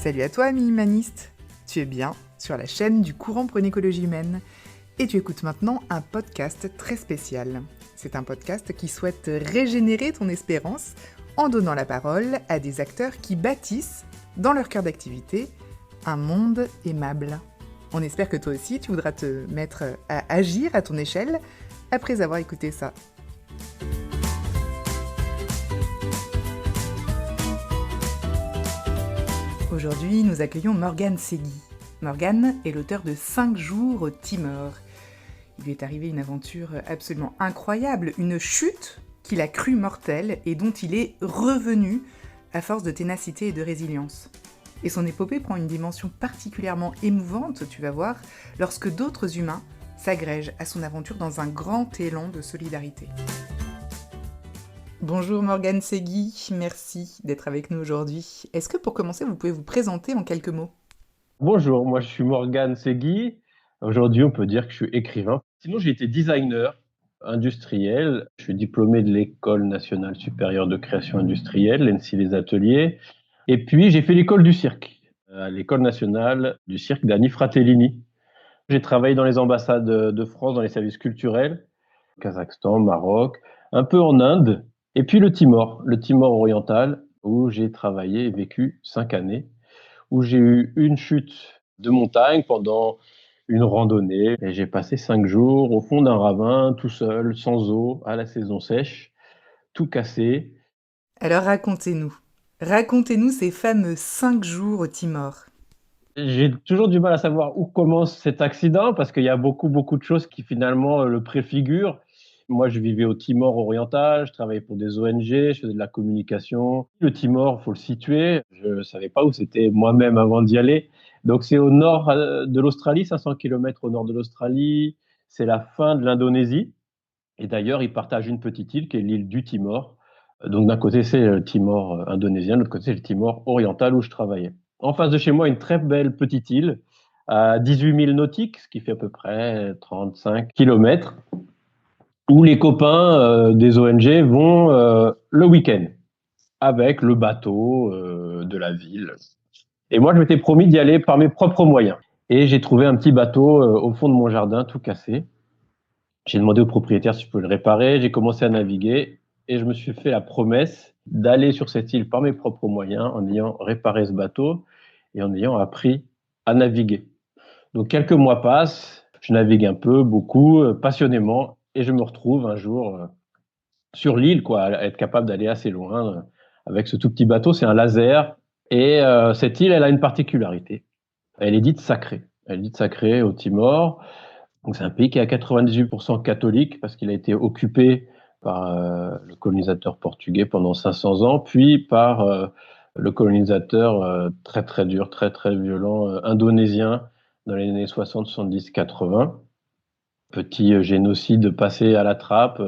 Salut à toi, ami humaniste. Tu es bien sur la chaîne du courant pour une écologie humaine et tu écoutes maintenant un podcast très spécial. C'est un podcast qui souhaite régénérer ton espérance en donnant la parole à des acteurs qui bâtissent, dans leur cœur d'activité, un monde aimable. On espère que toi aussi tu voudras te mettre à agir à ton échelle après avoir écouté ça. Aujourd'hui, nous accueillons Morgane Segui. Morgane est l'auteur de 5 jours au Timor. Il lui est arrivé une aventure absolument incroyable, une chute qu'il a crue mortelle et dont il est revenu à force de ténacité et de résilience. Et son épopée prend une dimension particulièrement émouvante, tu vas voir, lorsque d'autres humains s'agrègent à son aventure dans un grand élan de solidarité. Bonjour Morgane Segui, merci d'être avec nous aujourd'hui. Est-ce que pour commencer, vous pouvez vous présenter en quelques mots ? Bonjour, moi je suis Morgane Segui. Aujourd'hui, on peut dire que je suis écrivain. Sinon, j'ai été designer industriel. Je suis diplômé de l'École nationale supérieure de création industrielle, l'ENSI Les Ateliers. Et puis, j'ai fait l'école du cirque, à l'École nationale du cirque d'Annie Fratellini. J'ai travaillé dans les ambassades de France, dans les services culturels, Kazakhstan, Maroc, un peu en Inde, et puis le Timor oriental, où j'ai travaillé et vécu 5 années, où j'ai eu une chute de montagne pendant une randonnée, et j'ai passé 5 jours au fond d'un ravin, tout seul, sans eau, à la saison sèche, tout cassé. Alors racontez-nous ces fameux 5 jours au Timor. J'ai toujours du mal à savoir où commence cet accident parce qu'il y a beaucoup de choses qui finalement le préfigurent. Moi, je vivais au Timor oriental, je travaillais pour des ONG, je faisais de la communication. Le Timor, faut le situer, je savais pas où c'était moi-même avant d'y aller. Donc c'est au nord de l'Australie, 500 km au nord de l'Australie. C'est la fin de l'Indonésie. Et d'ailleurs, ils partagent une petite île qui est l'île du Timor. Donc d'un côté, c'est le Timor indonésien, de l'autre côté, c'est le Timor oriental où je travaillais. En face de chez moi, une très belle petite île à 18 000 nautiques, ce qui fait à peu près 35 kilomètres, où les copains des ONG vont le week-end avec le bateau de la ville. Et moi, je m'étais promis d'y aller par mes propres moyens. Et j'ai trouvé un petit bateau au fond de mon jardin, tout cassé. J'ai demandé au propriétaire si je pouvais le réparer. J'ai commencé à naviguer et je me suis fait la promesse d'aller sur cette île par mes propres moyens en ayant réparé ce bateau et en ayant appris à naviguer. Donc quelques mois passent, je navigue un peu, beaucoup, passionnément et je me retrouve un jour sur l'île, quoi, à être capable d'aller assez loin avec ce tout petit bateau. C'est un laser et cette île, elle a une particularité. Elle est dite sacrée. Elle est dite sacrée au Timor. Donc c'est un pays qui est à 98% catholique parce qu'il a été occupé par le colonisateur portugais pendant 500 ans, puis par le colonisateur très dur, très violent indonésien dans les années 60, 70, 80. Petit génocide passé à la trappe,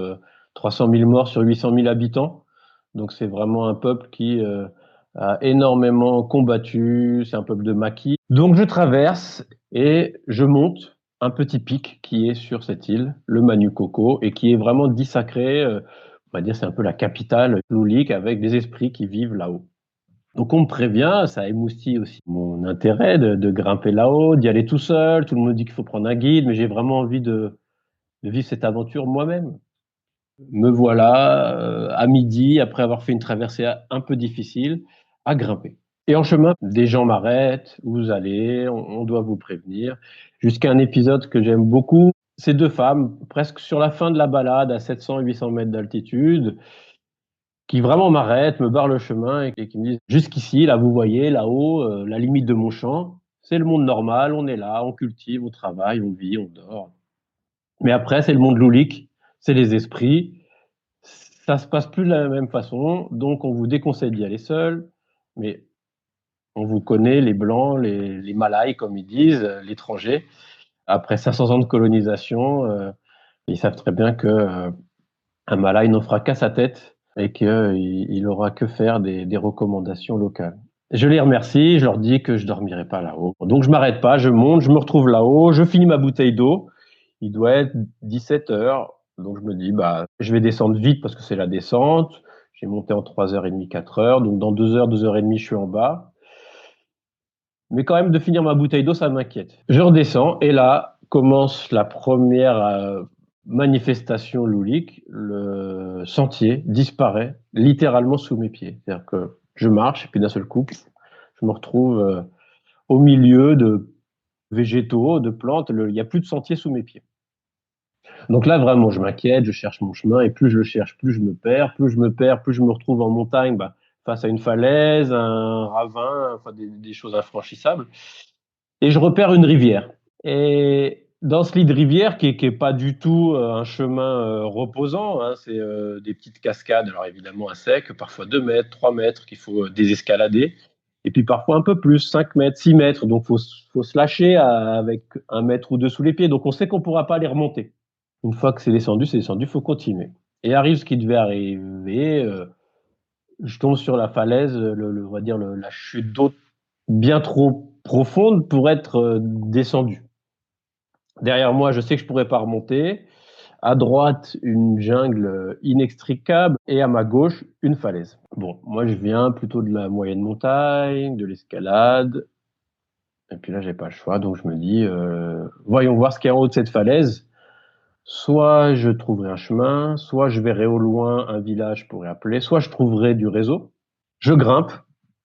300 000 morts sur 800 000 habitants. Donc c'est vraiment un peuple qui a énormément combattu, c'est un peuple de maquis. Donc je traverse et je monte un petit pic qui est sur cette île, le Manukoko, et qui est vraiment dit sacré. On va dire c'est un peu la capitale loulique avec des esprits qui vivent là-haut. Donc on me prévient, ça émoustille aussi mon intérêt de grimper là-haut, d'y aller tout seul. Tout le monde dit qu'il faut prendre un guide, mais j'ai vraiment envie de vivre cette aventure moi-même. Me voilà à midi, après avoir fait une traversée un peu difficile, à grimper. Et en chemin, des gens m'arrêtent, où vous allez, on doit vous prévenir. Jusqu'à un épisode que j'aime beaucoup, ces 2 femmes, presque sur la fin de la balade, à 700-800 mètres d'altitude, qui vraiment m'arrêtent, me barrent le chemin et qui me disent jusqu'ici, là vous voyez, là-haut, la limite de mon champ, c'est le monde normal, on est là, on cultive, on travaille, on vit, on dort. Mais après, c'est le monde loulique, c'est les esprits. Ça se passe plus de la même façon, donc on vous déconseille d'y aller seul. Mais on vous connaît, les blancs, les Malaïs, comme ils disent, l'étranger. Après 500 ans de colonisation, ils savent très bien que un Malaï n'en fera qu'à sa tête et qu'il aura que faire des recommandations locales. Je les remercie, je leur dis que je dormirai pas là-haut. Donc je m'arrête pas, je monte, je me retrouve là-haut, je finis ma bouteille d'eau. Il doit être 17 heures. Donc je me dis, bah, je vais descendre vite parce que c'est la descente. J'ai monté en 3h30, 4 heures. Donc dans 2 heures et demie, je suis en bas. Mais quand même, de finir ma bouteille d'eau, ça m'inquiète. Je redescends et là commence la première manifestation loulique. Le sentier disparaît littéralement sous mes pieds. C'est-à-dire que je marche et puis d'un seul coup, je me retrouve au milieu de végétaux, de plantes. Il n'y a plus de sentier sous mes pieds. Donc là, vraiment, je m'inquiète, je cherche mon chemin, et plus je le cherche, plus je me perds, plus je me perds, plus je me retrouve en montagne, bah, face à une falaise, un ravin, enfin des choses infranchissables. Et je repère une rivière. Et dans ce lit de rivière, qui est pas du tout un chemin reposant, hein, c'est des petites cascades, alors évidemment à sec, parfois 2 mètres, 3 mètres, qu'il faut désescalader. Et puis parfois un peu plus, 5 mètres, 6 mètres. Donc faut se lâcher avec 1 mètre ou deux sous les pieds. Donc on sait qu'on pourra pas les remonter. Une fois que c'est descendu, faut continuer. Et arrive ce qui devait arriver. Je tombe sur la falaise, on va dire la chute d'eau bien trop profonde pour être descendu. Derrière moi, je sais que je pourrais pas remonter. À droite, une jungle inextricable et à ma gauche, une falaise. Bon, moi, je viens plutôt de la moyenne montagne, de l'escalade. Et puis là, j'ai pas le choix, donc je me dis, voyons voir ce qu'il y a en haut de cette falaise. Soit je trouverai un chemin, soit je verrai au loin un village pour y appeler, soit je trouverai du réseau. Je grimpe,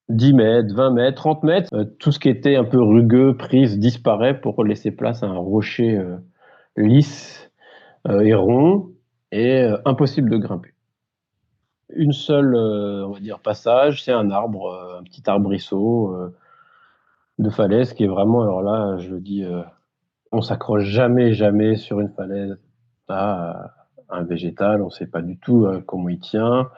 10 mètres, 20 mètres, 30 mètres. Tout ce qui était un peu rugueux, prise, disparaît pour laisser place à un rocher lisse et rond et impossible de grimper. Une seule, on va dire, passage, c'est un arbre, un petit arbrisseau de falaise qui est vraiment, alors là, je le dis, on s'accroche jamais, jamais sur une falaise à un végétal, on ne sait pas du tout comment il tient.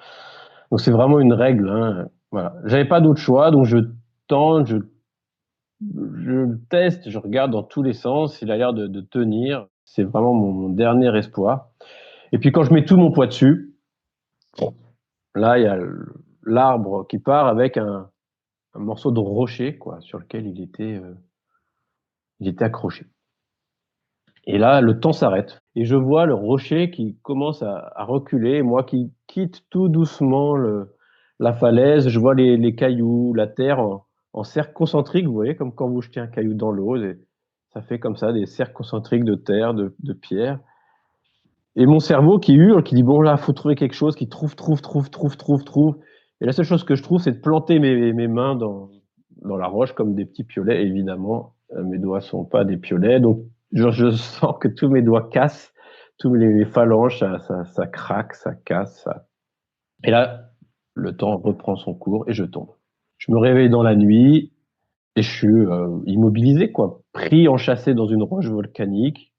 Donc c'est vraiment une règle, hein. Voilà. J'avais pas d'autre choix, donc je tente, je teste, je regarde dans tous les sens, il a l'air de tenir. C'est vraiment mon dernier espoir. Et puis quand je mets tout mon poids dessus, là il y a l'arbre qui part avec un morceau de rocher quoi, sur lequel il était accroché. Et là, le temps s'arrête. Et je vois le rocher qui commence à reculer, moi qui quitte tout doucement la falaise. Je vois les cailloux, la terre en cercle concentrique, vous voyez, comme quand vous jetez un caillou dans l'eau. Ça fait comme ça des cercles concentriques de terre, de pierre. Et mon cerveau qui hurle, qui dit, bon là, faut trouver quelque chose, qui trouve. Et la seule chose que je trouve, c'est de planter mes mains dans la roche comme des petits piolets. Et évidemment, mes doigts sont pas des piolets. Donc, je sens que tous mes doigts cassent, tous les phalanges, ça craque, ça casse. Et là, le temps reprend son cours et je tombe. Je me réveille dans la nuit et je suis immobilisé, quoi, pris, enchâssé dans une roche volcanique.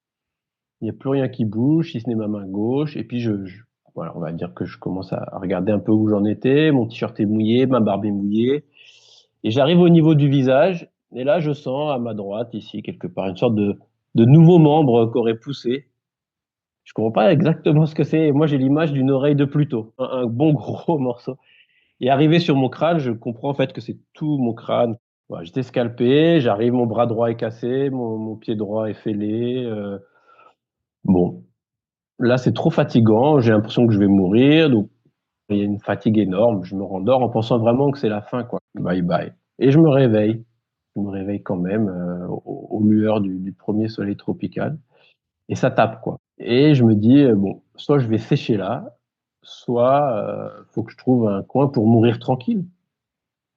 Il n'y a plus rien qui bouge, si ce n'est ma main gauche. Et puis, voilà, on va dire que je commence à regarder un peu où j'en étais. Mon t-shirt est mouillé, ma barbe est mouillée. Et j'arrive au niveau du visage. Et là, je sens à ma droite, ici, quelque part, une sorte de nouveau membre qu'aurait poussé. Je comprends pas exactement ce que c'est. Moi, j'ai l'image d'une oreille de Pluto, un bon gros morceau. Et arrivé sur mon crâne, je comprends en fait que c'est tout mon crâne. Voilà, j'étais scalpé, j'arrive, mon bras droit est cassé, mon pied droit est fêlé. Bon, là, c'est trop fatigant. J'ai l'impression que je vais mourir. Donc, il y a une fatigue énorme. Je me rendors en pensant vraiment que c'est la fin, quoi. Bye bye. Et je me réveille. Je me réveille quand même aux lueurs du premier soleil tropical. Et ça tape, quoi. Et je me dis, bon, soit je vais sécher là, soit faut que je trouve un coin pour mourir tranquille,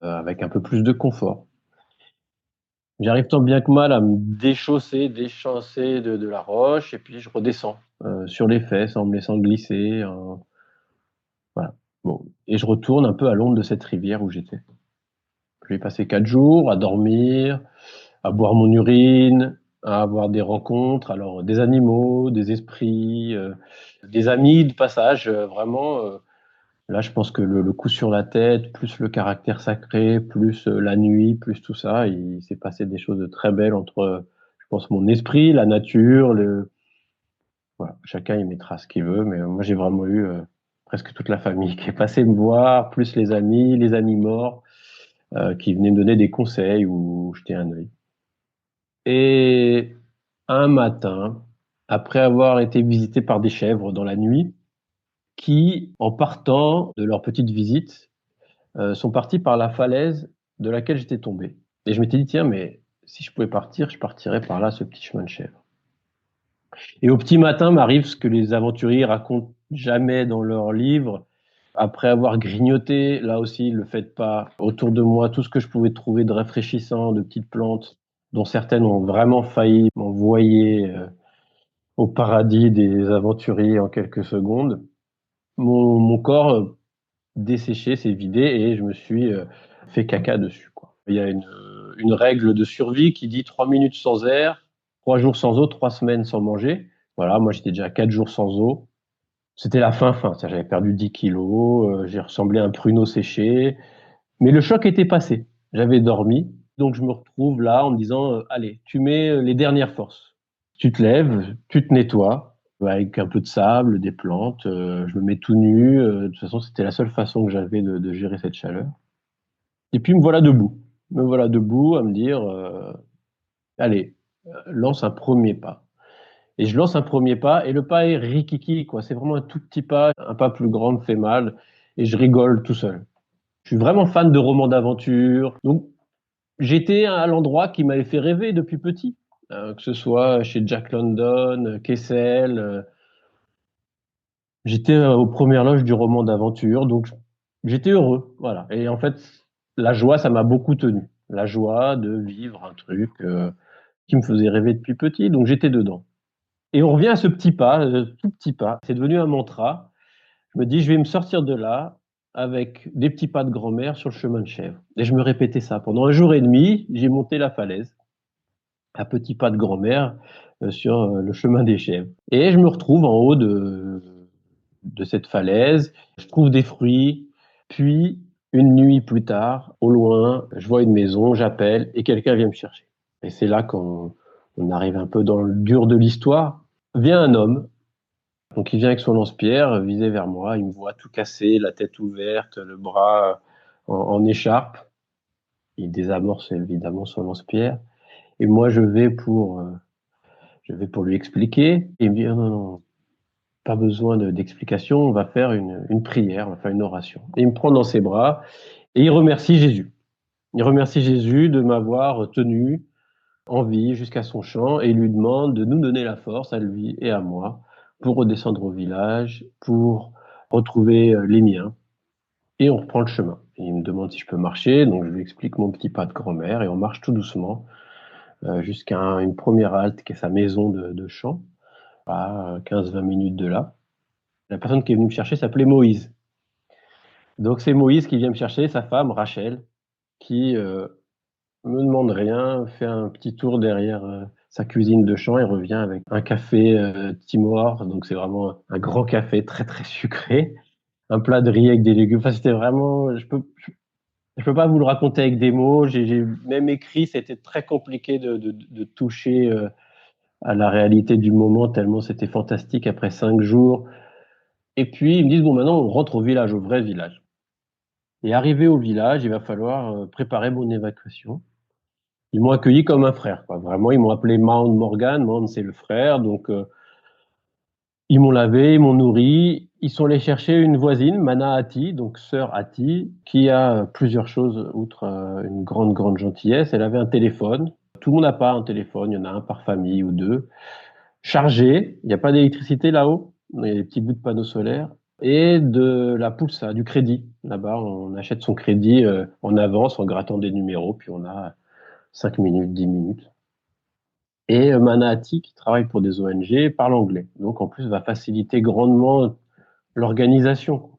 avec un peu plus de confort. J'arrive tant bien que mal à me déchancer de la roche, et puis je redescends sur les fesses en me laissant glisser. Voilà. Bon. Et je retourne un peu à l'ombre de cette rivière où j'étais. Je vais passer 4 jours à dormir, à boire mon urine, à avoir des rencontres, alors des animaux, des esprits, des amis de passage, vraiment. Là, je pense que le coup sur la tête, plus le caractère sacré, plus la nuit, plus tout ça, il s'est passé des choses de très belles entre, je pense, mon esprit, la nature, voilà. Chacun y mettra ce qu'il veut, mais moi, j'ai vraiment eu presque toute la famille qui est passée me voir, plus les amis morts, qui venaient me donner des conseils ou jeter un œil. Et un matin, après avoir été visité par des chèvres dans la nuit, qui, en partant de leur petite visite, sont partis par la falaise de laquelle j'étais tombé. Et je m'étais dit, tiens, mais si je pouvais partir, je partirais par là, ce petit chemin de chèvre. Et au petit matin m'arrive ce que les aventuriers racontent jamais dans leurs livres. Après avoir grignoté, là aussi, le faites pas, autour de moi, tout ce que je pouvais trouver de rafraîchissant, de petites plantes, dont certaines ont vraiment failli m'envoyer au paradis des aventuriers en quelques secondes. Mon corps desséché, s'est vidé et je me suis fait caca dessus, quoi. Il y a une règle de survie qui dit 3 minutes sans air, 3 jours sans eau, 3 semaines sans manger. Voilà, moi j'étais déjà à 4 jours sans eau. C'était la fin. J'avais perdu 10 kilos, j'ai ressemblé à un pruneau séché. Mais le choc était passé. J'avais dormi. Donc je me retrouve là en me disant, allez, tu mets les dernières forces. Tu te lèves, tu te nettoies avec un peu de sable, des plantes. Je me mets tout nu. De toute façon, c'était la seule façon que j'avais de gérer cette chaleur. Et puis me voilà debout. Me voilà debout à me dire, allez, lance un premier pas. Et je lance un premier pas et le pas est rikiki, quoi. C'est vraiment un tout petit pas. Un pas plus grand me fait mal et je rigole tout seul. Je suis vraiment fan de romans d'aventure. Donc, j'étais à l'endroit qui m'avait fait rêver depuis petit. Que ce soit chez Jack London, Kessel. J'étais aux premières loges du roman d'aventure. Donc, j'étais heureux. Voilà. Et en fait, la joie, ça m'a beaucoup tenu. La joie de vivre un truc qui me faisait rêver depuis petit. Donc, j'étais dedans. Et on revient à ce petit pas, tout petit pas. C'est devenu un mantra. Je me dis, je vais me sortir de là avec des petits pas de grand-mère sur le chemin de chèvre. Et je me répétais ça. Pendant un jour et demi, j'ai monté la falaise à petits pas de grand-mère sur le chemin des chèvres. Et je me retrouve en haut de cette falaise. Je trouve des fruits. Puis, une nuit plus tard, au loin, je vois une maison, j'appelle et quelqu'un vient me chercher. Et c'est là qu'on arrive un peu dans le dur de l'histoire. Vient un homme. Donc il vient avec son lance-pierre, visé vers moi, il me voit tout cassé, la tête ouverte, le bras en écharpe. Il désamorce évidemment son lance-pierre. Et moi je vais pour lui expliquer. Et il me dit, non, non, pas besoin d'explication, on va faire une prière, on va faire une oration. Et il me prend dans ses bras et il remercie Jésus. Il remercie Jésus de m'avoir tenu en vie jusqu'à son champ et il lui demande de nous donner la force à lui et à moi pour redescendre au village, pour retrouver les miens. Et on reprend le chemin. Et il me demande si je peux marcher, donc je lui explique mon petit pas de grand-mère et on marche tout doucement jusqu'à une première halte qui est sa maison de champ, à 15-20 minutes de là. La personne qui est venue me chercher s'appelait Moïse. Donc c'est Moïse qui vient me chercher, sa femme Rachel, qui me demande rien, fait un petit tour derrière sa cuisine de champ et revient avec un café Timor. Donc c'est vraiment un grand café très très sucré, un plat de riz avec des légumes. Enfin c'était vraiment, je peux pas vous le raconter avec des mots. J'ai même écrit, c'était très compliqué de toucher à la réalité du moment tellement c'était fantastique après 5 jours. Et puis ils me disent bon maintenant on rentre au village, au vrai village. Et arrivé au village, il va falloir préparer mon évacuation. Ils m'ont accueilli comme un frère, quoi. Vraiment, ils m'ont appelé Mount Morgan. Mount, c'est le frère. Donc, ils m'ont lavé, ils m'ont nourri. Ils sont allés chercher une voisine, Mana Hati, donc sœur Hati, qui a plusieurs choses outre une grande, grande gentillesse. Elle avait un téléphone. Tout le monde n'a pas un téléphone. Il y en a un par famille ou deux. Chargé. Il n'y a pas d'électricité là-haut. Il y a des petits bouts de panneaux solaires. Et de la Pulsa, du crédit. Là-bas, on achète son crédit en avance en grattant des numéros. Puis on a 5 minutes, 10 minutes. Et Manahati, qui travaille pour des ONG, parle anglais. Donc, en plus, va faciliter grandement l'organisation.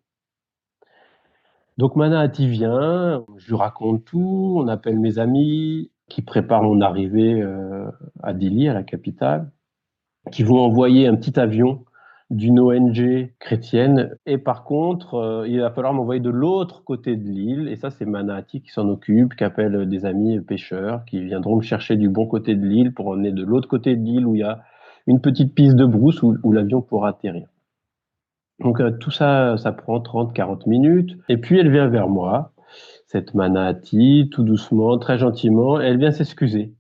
Donc, Manahati vient, je lui raconte tout, on appelle mes amis qui préparent mon arrivée à Dili, à la capitale, qui vont envoyer un petit avion d'une ONG chrétienne. Et par contre, il va falloir m'envoyer de l'autre côté de l'île. Et ça, c'est Manati qui s'en occupe, qui appelle des amis pêcheurs qui viendront me chercher du bon côté de l'île pour emmener de l'autre côté de l'île où il y a une petite piste de brousse où l'avion pourra atterrir. Donc tout ça, ça prend 30-40 minutes. Et puis elle vient vers moi, cette Manati, tout doucement, très gentiment. Elle vient s'excuser.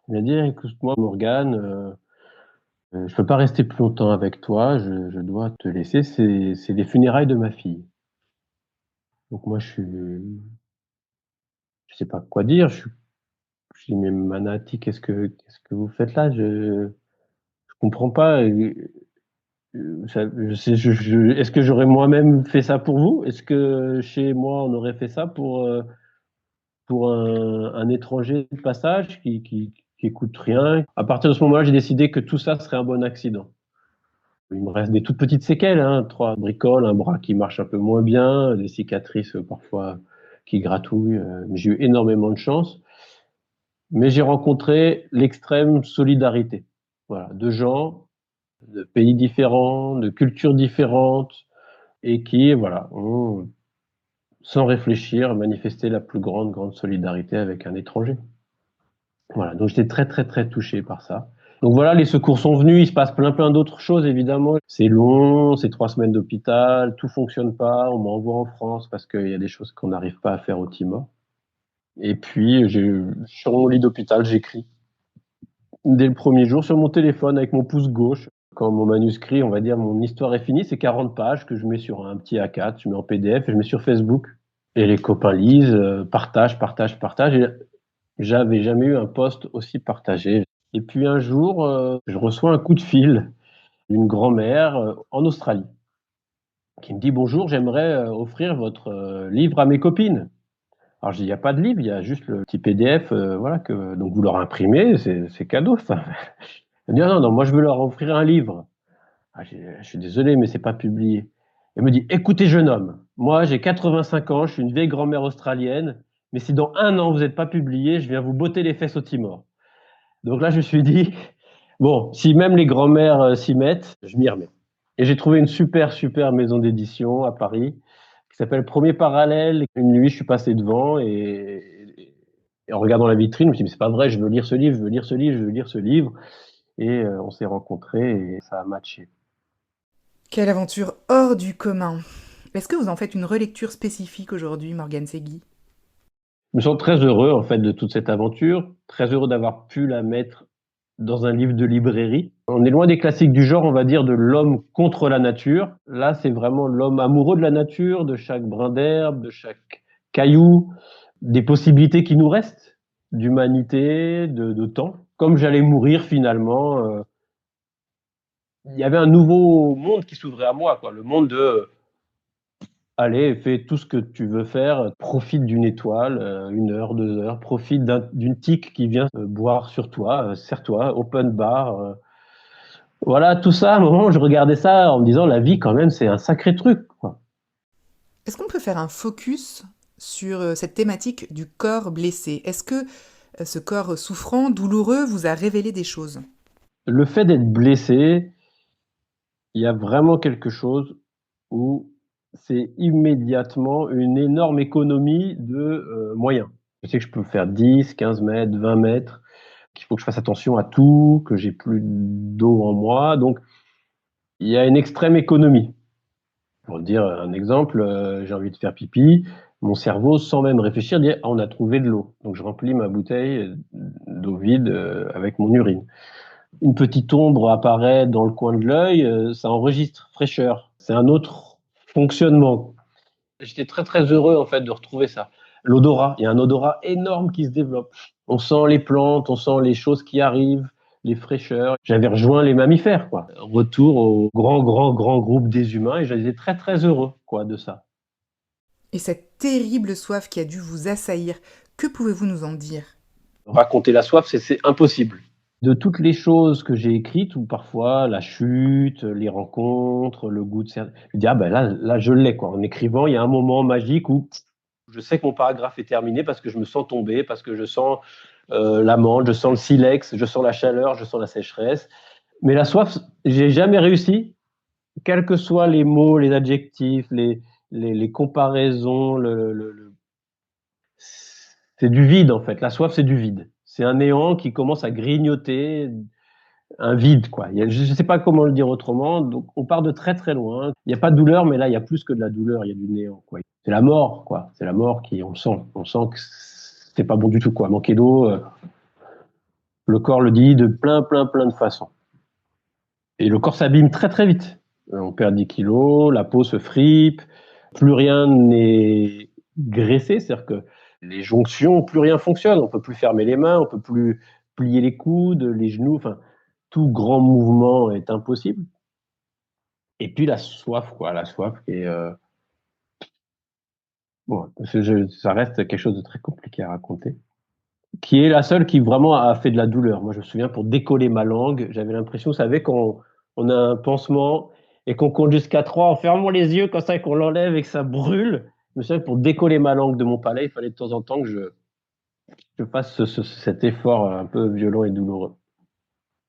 Elle vient dire, écoute-moi, Morgane, je peux pas rester plus longtemps avec toi, je dois te laisser, c'est les funérailles de ma fille. Donc moi, je sais pas quoi dire, Je dis, mais Manati, qu'est-ce que vous faites là? Je comprends pas. Est-ce que j'aurais moi-même fait ça pour vous? Est-ce que chez moi, on aurait fait ça pour un étranger de passage qui coûte rien? À partir de ce moment-là, j'ai décidé que tout ça serait un bon accident. Il me reste des toutes petites séquelles, hein, 3 bricoles, un bras qui marche un peu moins bien, des cicatrices parfois qui gratouillent. Mais j'ai eu énormément de chance. Mais j'ai rencontré l'extrême solidarité. Voilà, de gens de pays différents, de cultures différentes, et qui, voilà, ont, sans réfléchir, manifesté la plus grande solidarité avec un étranger. Voilà, donc j'étais très, très, très touché par ça. Donc voilà, les secours sont venus, il se passe plein d'autres choses, évidemment. C'est long, c'est 3 semaines d'hôpital, tout fonctionne pas, on m'envoie en France parce qu'il y a des choses qu'on n'arrive pas à faire au Timor. Et puis, sur mon lit d'hôpital, j'écris. Dès le premier jour, sur mon téléphone, avec mon pouce gauche, quand mon manuscrit, on va dire, mon histoire est finie, c'est 40 pages que je mets sur un petit A4, je mets en PDF et je mets sur Facebook. Et les copains lisent, partagent. Et j'avais jamais eu un post aussi partagé. Et puis un jour, je reçois un coup de fil d'une grand-mère en Australie qui me dit: bonjour, j'aimerais offrir votre livre à mes copines. Alors je dis: il n'y a pas de livre, il y a juste le petit PDF, voilà, donc vous leur imprimez, c'est cadeau ça. Elle me dit: ah non, non, moi je veux leur offrir un livre. Ah, je suis désolé, mais c'est pas publié. Elle me dit: écoutez, jeune homme, moi j'ai 85 ans, je suis une vieille grand-mère australienne, mais si dans un an vous n'êtes pas publié, je viens vous botter les fesses au Timor. Donc là, je me suis dit, bon, si même les grands-mères s'y mettent, je m'y remets. Et j'ai trouvé une super maison d'édition à Paris qui s'appelle Premier Parallèle. Une nuit, je suis passé devant et en regardant la vitrine, je me suis dit: mais c'est pas vrai, je veux lire ce livre, je veux lire ce livre, je veux lire ce livre. Et on s'est rencontrés et ça a matché. Quelle aventure hors du commun. Est-ce que vous en faites une relecture spécifique aujourd'hui, Morgane Segui? Je me sens très heureux en fait de toute cette aventure, très heureux d'avoir pu la mettre dans un livre de librairie. On est loin des classiques du genre, on va dire, de l'homme contre la nature. Là, c'est vraiment l'homme amoureux de la nature, de chaque brin d'herbe, de chaque caillou, des possibilités qui nous restent, d'humanité, de temps. Comme j'allais mourir finalement, il y avait un nouveau monde qui s'ouvrait à moi, quoi. Le monde de allez, fais tout ce que tu veux faire, profite d'une étoile, 1 heure, 2 heures, profite d'une tique qui vient boire sur toi, sers-toi, open bar. Voilà, tout ça, à un moment, je regardais ça en me disant, la vie, quand même, c'est un sacré truc, quoi. Est-ce qu'on peut faire un focus sur cette thématique du corps blessé? Est-ce que ce corps souffrant, douloureux, vous a révélé des choses? Le fait d'être blessé, il y a vraiment quelque chose où c'est immédiatement une énorme économie de moyens. Je sais que je peux faire 10, 15 mètres, 20 mètres, qu'il faut que je fasse attention à tout, que j'ai plus d'eau en moi. Donc, il y a une extrême économie. Pour dire un exemple, j'ai envie de faire pipi, mon cerveau, sans même réfléchir, dit: ah, on a trouvé de l'eau. Donc je remplis ma bouteille d'eau vide avec mon urine. Une petite ombre apparaît dans le coin de l'œil, ça enregistre fraîcheur. C'est un autre fonctionnement. J'étais très très heureux en fait de retrouver ça. L'odorat, il y a un odorat énorme qui se développe. On sent les plantes, on sent les choses qui arrivent, les fraîcheurs. J'avais rejoint les mammifères, quoi. Retour au grand groupe des humains et j'étais très très heureux, quoi, de ça. Et cette terrible soif qui a dû vous assaillir, que pouvez-vous nous en dire? Raconter la soif, c'est impossible. De toutes les choses que j'ai écrites, ou parfois la chute, les rencontres, le goût de certains, je dis: ah ben là je l'ai, quoi. En écrivant, il y a un moment magique où je sais que mon paragraphe est terminé parce que je me sens tomber, parce que je sens l'amande, je sens le silex, je sens la chaleur, je sens la sécheresse. Mais la soif, j'ai jamais réussi, quels que soient les mots, les adjectifs, les comparaisons, c'est du vide en fait. La soif, c'est du vide. C'est un néant qui commence à grignoter un vide, quoi. Je ne sais pas comment le dire autrement. Donc, on part de très très loin. Il n'y a pas de douleur, mais là, il y a plus que de la douleur. Il y a du néant, quoi. C'est la mort, quoi. C'est la mort qui, on sent que c'est pas bon du tout, quoi. Manquer d'eau, le corps le dit de plein de façons. Et le corps s'abîme très très vite. On perd 10 kilos, la peau se fripe, plus rien n'est graissé, c'est-à-dire que les jonctions, plus rien fonctionne. On peut plus fermer les mains, on peut plus plier les coudes, les genoux. Enfin, tout grand mouvement est impossible. Et puis la soif, quoi, la soif qui est bon, ça reste quelque chose de très compliqué à raconter. Qui est la seule qui vraiment a fait de la douleur. Moi, je me souviens, pour décoller ma langue, j'avais l'impression, vous savez, quand on a un pansement et qu'on compte jusqu'à 3 en fermant les yeux comme ça et qu'on l'enlève et que ça brûle. Je me souviens que pour décoller ma langue de mon palais, il fallait de temps en temps que je fasse cet effort un peu violent et douloureux.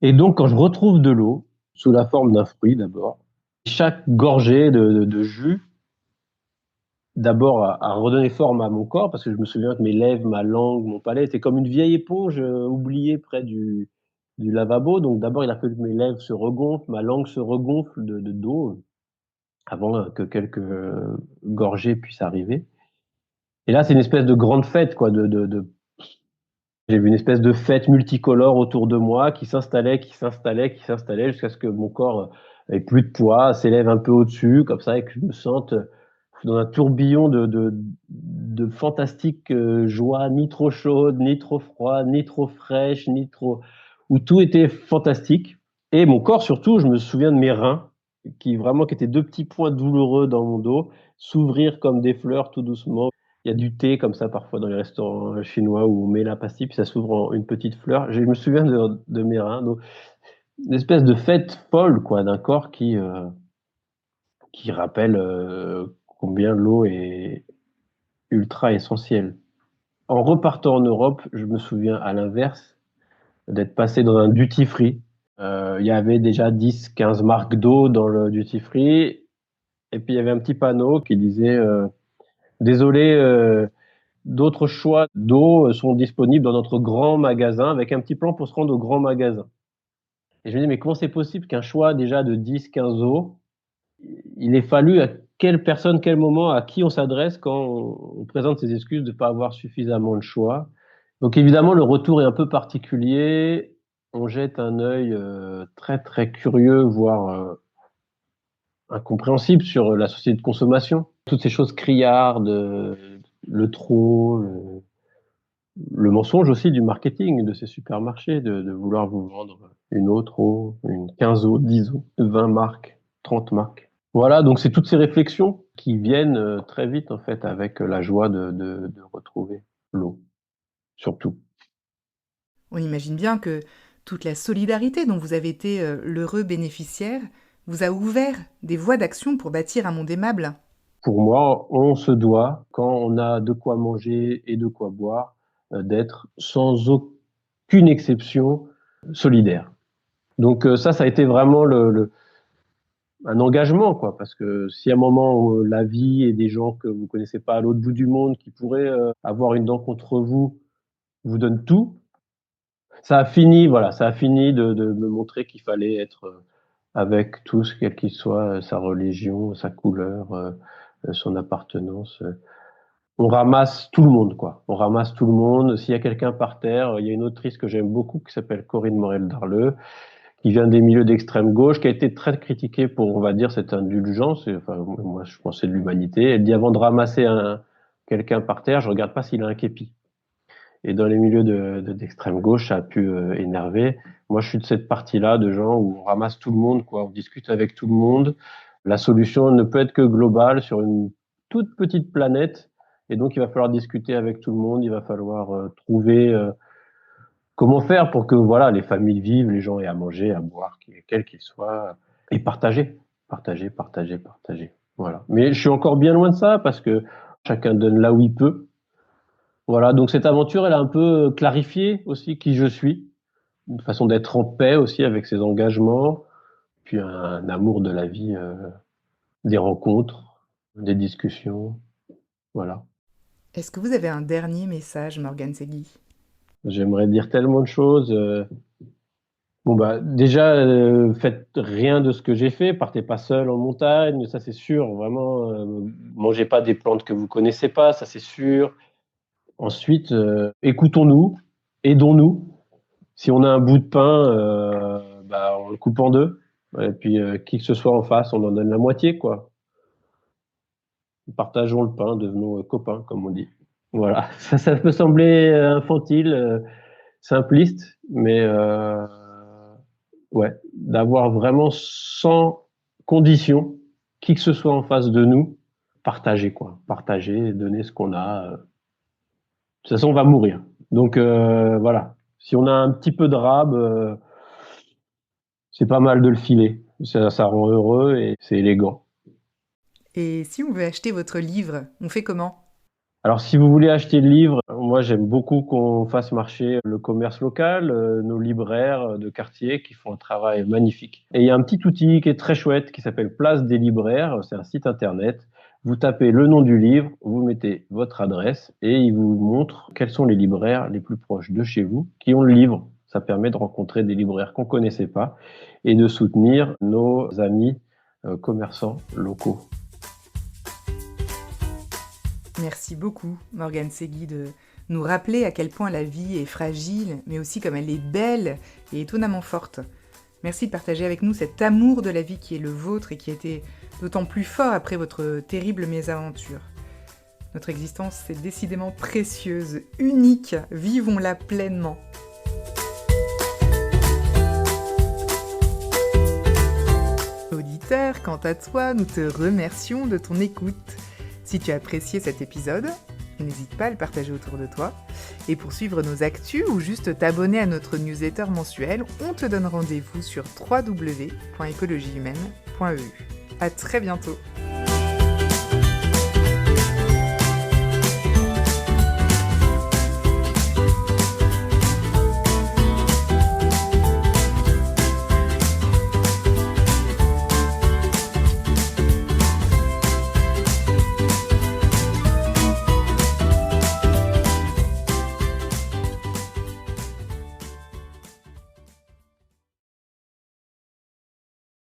Et donc, quand je retrouve de l'eau, sous la forme d'un fruit d'abord, chaque gorgée de jus, d'abord à redonner forme à mon corps, parce que je me souviens que mes lèvres, ma langue, mon palais étaient comme une vieille éponge oubliée près du lavabo. Donc d'abord, il a fallu que mes lèvres se regonflent, ma langue se regonfle d'eau avant que quelques gorgées puissent arriver. Et là, c'est une espèce de grande fête, quoi. J'ai vu une espèce de fête multicolore autour de moi qui s'installait, qui s'installait, qui s'installait jusqu'à ce que mon corps ait plus de poids, s'élève un peu au-dessus, comme ça, et que je me sente dans un tourbillon de fantastique joie, ni trop chaude, ni trop froide, ni trop fraîche, ni trop, où tout était fantastique. Et mon corps, surtout, je me souviens de mes reins, qui étaient deux petits points douloureux dans mon dos, s'ouvrir comme des fleurs tout doucement. Il y a du thé comme ça parfois dans les restaurants chinois où on met la pastille puis ça s'ouvre en une petite fleur. Je me souviens de mes reins, donc une espèce de fête folle quoi d'un corps qui rappelle combien l'eau est ultra essentielle. En repartant en Europe, je me souviens à l'inverse d'être passé dans un duty free. Il y avait déjà 10-15 marques d'eau dans le duty free et puis il y avait un petit panneau qui disait désolé. D'autres choix d'eau sont disponibles dans notre grand magasin avec un petit plan pour se rendre au grand magasin. Et je me dis, mais comment c'est possible qu'un choix déjà de 10-15 eaux, il ait fallu à quelle personne, quel moment, à qui on s'adresse quand on présente ses excuses de ne pas avoir suffisamment de choix. Donc évidemment, le retour est un peu particulier. On jette un œil très très curieux, voire incompréhensible sur la société de consommation. Toutes ces choses criardes, le trop, le mensonge aussi du marketing de ces supermarchés, de vouloir vous vendre une autre eau, une 15 eau, 10 eau, 20 marques, 30 marques. Voilà, donc c'est toutes ces réflexions qui viennent très vite en fait avec la joie de retrouver l'eau, surtout. On imagine bien que toute la solidarité dont vous avez été l'heureux bénéficiaire vous a ouvert des voies d'action pour bâtir un monde aimable. Pour moi, on se doit, quand on a de quoi manger et de quoi boire, d'être sans aucune exception solidaire. Donc ça a été vraiment un engagement, quoi, parce que si à un moment la vie et des gens que vous connaissez pas à l'autre bout du monde qui pourraient avoir une dent contre vous, vous donnent tout, ça a fini de me montrer qu'il fallait être avec tous, quel qu'il soit, sa religion, sa couleur, son appartenance. On ramasse tout le monde, quoi. On ramasse tout le monde. S'il y a quelqu'un par terre, il y a une autrice que j'aime beaucoup qui s'appelle Corinne Morel-Darleux, qui vient des milieux d'extrême gauche, qui a été très critiquée pour, on va dire, cette indulgence. Enfin, moi, je pensais de l'humanité. Elle dit avant de ramasser quelqu'un par terre, je regarde pas s'il a un képi. Et dans les milieux d'extrême gauche, ça a pu énerver. Moi, je suis de cette partie-là de gens où on ramasse tout le monde, quoi. On discute avec tout le monde. La solution ne peut être que globale sur une toute petite planète. Et donc, il va falloir discuter avec tout le monde. Il va falloir trouver comment faire pour que voilà les familles vivent, les gens aient à manger, à boire, quels qu'ils soient, et partager, partager, partager, partager. Voilà. Mais je suis encore bien loin de ça parce que chacun donne là où il peut. Voilà. Donc cette aventure, elle a un peu clarifié aussi qui je suis, une façon d'être en paix aussi avec ses engagements, puis un amour de la vie, des rencontres, des discussions. Voilà. Est-ce que vous avez un dernier message, Morgane Segui? J'aimerais dire tellement de choses. Bon bah déjà faites rien de ce que j'ai fait, partez pas seul en montagne, ça c'est sûr, vraiment mangez pas des plantes que vous connaissez pas, ça c'est sûr. Ensuite écoutons-nous, aidons-nous. Si on a un bout de pain, bah on le coupe en deux. Et puis qui que ce soit en face, on en donne la moitié quoi. Partageons le pain, devenons copains comme on dit. Voilà, ça peut sembler infantile, simpliste, mais ouais, d'avoir vraiment sans condition qui que ce soit en face de nous, partager quoi, partager, donner ce qu'on a. De toute façon, on va mourir. Donc voilà, si on a un petit peu de rab, c'est pas mal de le filer. Ça rend heureux et c'est élégant. Et si on veut acheter votre livre, on fait comment? Alors, si vous voulez acheter le livre, moi j'aime beaucoup qu'on fasse marcher le commerce local, nos libraires de quartier qui font un travail magnifique. Et il y a un petit outil qui est très chouette qui s'appelle Place des libraires. C'est un site internet. Vous tapez le nom du livre, vous mettez votre adresse et il vous montre quels sont les libraires les plus proches de chez vous qui ont le livre. Ça permet de rencontrer des libraires qu'on connaissait pas et de soutenir nos amis commerçants locaux. Merci beaucoup, Morgane Segui, de nous rappeler à quel point la vie est fragile, mais aussi comme elle est belle et étonnamment forte. Merci de partager avec nous cet amour de la vie qui est le vôtre et qui était d'autant plus fort après votre terrible mésaventure. Notre existence est décidément précieuse, unique, vivons-la pleinement. Auditeur, quant à toi, nous te remercions de ton écoute. Si tu as apprécié cet épisode, n'hésite pas à le partager autour de toi. Et pour suivre nos actus ou juste t'abonner à notre newsletter mensuelle, on te donne rendez-vous sur www.écologiehumaine.eu. À très bientôt.